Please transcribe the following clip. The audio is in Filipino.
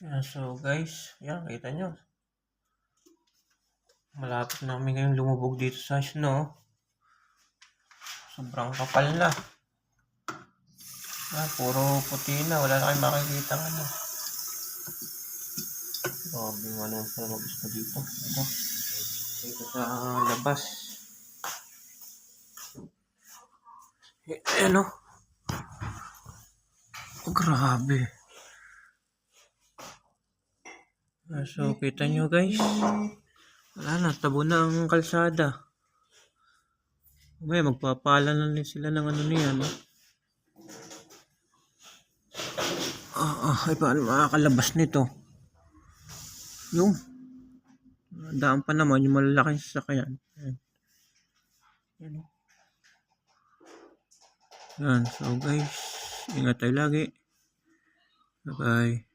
Yan, so guys, yan, kita nyo. Malapit na kami ngayong lumubog dito sa snow. Sobrang kapal na. Puro puti na. Wala na kayong makikita ano. Grabe nga naman sa mag-snow dito. Ito. Dito sa labas. Ano? Oh, grabe. So, kita nyo guys. Wala na, tabo na ang kalsada. May magpapala na rin sila ng ano niyan. Ay paano makakalabas nito? Yung daan pa naman yung malalaking sasakyan. Yan. So guys, ingat tayo lagi. Bye bye.